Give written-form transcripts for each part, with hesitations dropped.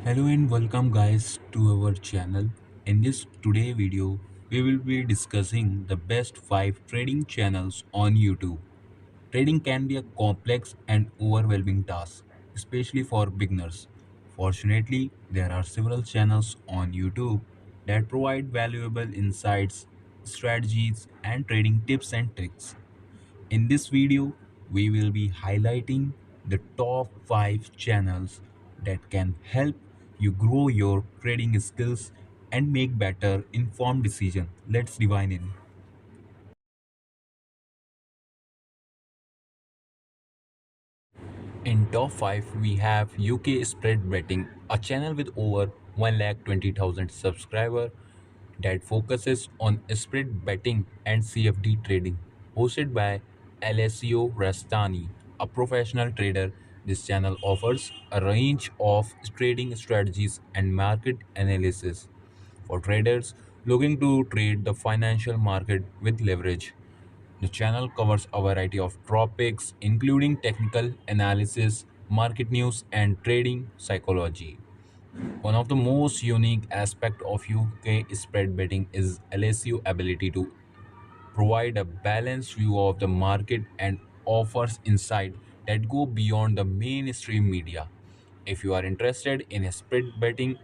Hello and welcome guys to our channel. In this today video, we will be discussing the best 5 trading channels on YouTube. Trading can be a complex and overwhelming task, especially for beginners. Fortunately, there are several channels on YouTube that provide valuable insights, strategies, and trading tips and tricks. In this video, we will be highlighting the top 5 channels that can help you grow your trading skills and make better informed decisions. Let's divine in. In top 5, we have UK Spread Betting, a channel with over 1,20,000 subscribers that focuses on spread betting and CFD trading. Hosted by Alessio Rastani, a professional trader, this channel offers a range of trading strategies and market analysis for traders looking to trade the financial market with leverage. The channel covers a variety of topics, including technical analysis, market news, and trading psychology. One of the most unique aspects of UK spread betting is LSU ability to provide a balanced view of the market and offers insight that go beyond the mainstream media. If you are interested in spread betting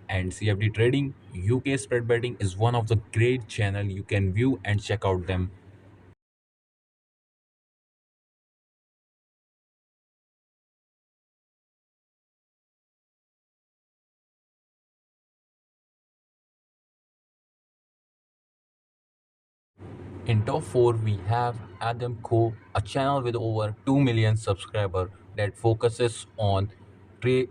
and CFD trading, UK spread betting is one of the great channel you can view and check out them. In top 4, we have Adam Co, a channel with over 2 million subscribers that focuses on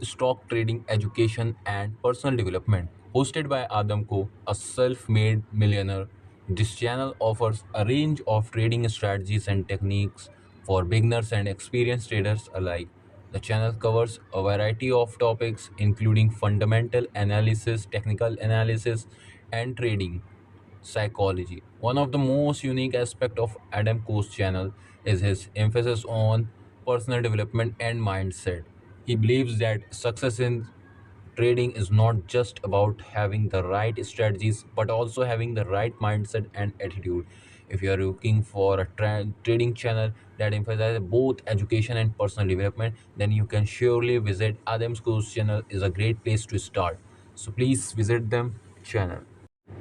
stock trading, education, and personal development. Hosted by Adam Co, a self made millionaire, this channel offers a range of trading strategies and techniques for beginners and experienced traders alike. The channel covers a variety of topics, including fundamental analysis, technical analysis, and trading psychology. One of the most unique aspects of Adam Coe's channel is his emphasis on personal development and mindset. He believes that success in trading is not just about having the right strategies but also having the right mindset and attitude. If you are looking for a trading channel that emphasizes both education and personal development, then you can surely visit Adam Coe's channel. Is a great place to start. So please visit them channel.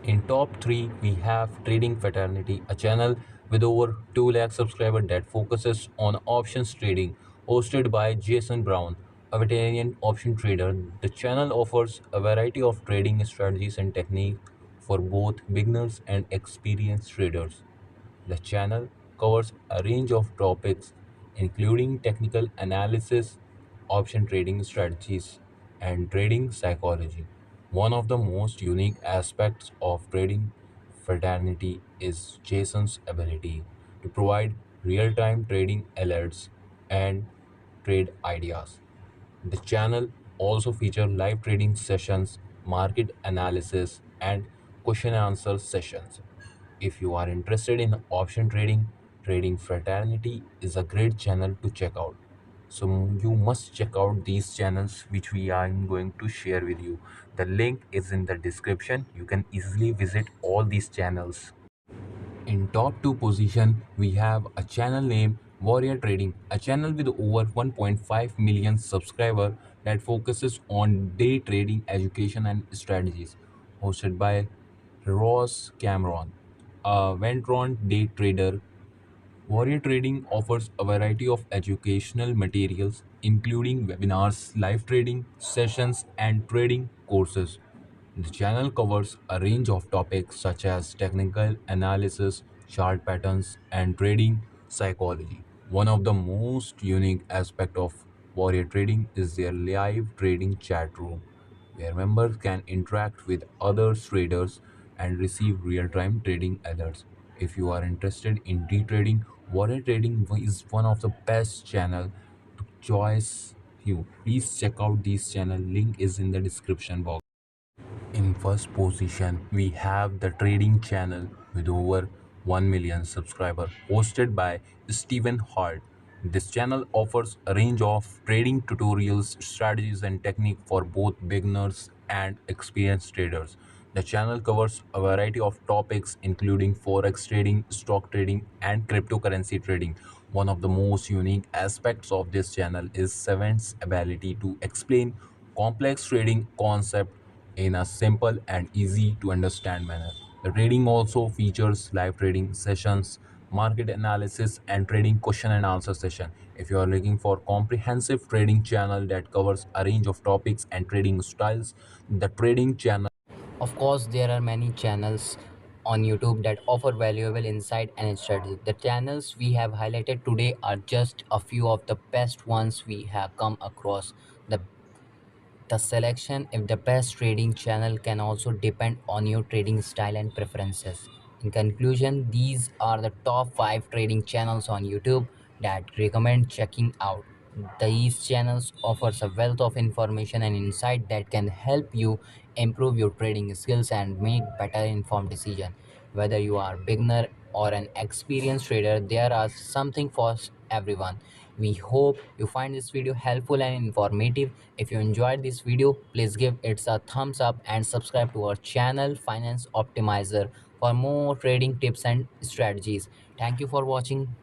In top 3, we have Trading Fraternity, a channel with over 2 lakh subscribers that focuses on options trading, hosted by Jason Brown, a veteran option trader. The channel offers a variety of trading strategies and techniques for both beginners and experienced traders. The channel covers a range of topics, including technical analysis, option trading strategies, and trading psychology. One of the most unique aspects of trading fraternity is Jason's ability to provide real time trading alerts and trade ideas. The channel also features live trading sessions, market analysis, and question and answer sessions. If you are interested in option trading, Trading Fraternity is a great channel to check out. So you must check out these channels which we are going to share with you. The link is in the description. You can easily visit all these channels. In top 2 position, we have a channel named Warrior Trading, a channel with over 1.5 million subscribers that focuses on day trading education and strategies. Hosted by Ross Cameron, a veteran day trader. Warrior Trading offers a variety of educational materials, including webinars, live trading sessions, and trading courses. The channel covers a range of topics such as technical analysis, chart patterns, and trading psychology. One of the most unique aspects of Warrior Trading is their live trading chat room, where members can interact with other traders and receive real-time trading alerts. If you are interested in day trading, Warrior Trading is one of the best channel to choice you. Please check out this channel. Link is in the description box. In first position, we have the trading channel with over 1 million subscribers, hosted by Stephen Hart. This channel offers a range of trading tutorials, strategies, and techniques for both beginners and experienced traders. The channel covers a variety of topics, including forex trading, stock trading, and cryptocurrency trading. One of the most unique aspects of this channel is Seven's ability to explain complex trading concepts in a simple and easy to understand manner. The trading also features live trading sessions, market analysis, and trading question and answer session. If you are looking for comprehensive trading channel that covers a range of topics and trading styles, the trading channel. Of course, there are many channels on YouTube that offer valuable insight and strategy. The channels we have highlighted today are just a few of the best ones we have come across. The selection if the best trading channel can also depend on your trading style and preferences. In conclusion, these are the top 5 trading channels on YouTube that recommend checking out. These channels offers a wealth of information and insight that can help you improve your trading skills and make better informed decisions. Whether you are beginner or an experienced trader, there are something for everyone. We hope you find this video helpful and informative. If you enjoyed this video, please give it a thumbs up and subscribe to our channel Finance Optimizer for more trading tips and strategies. Thank you for watching.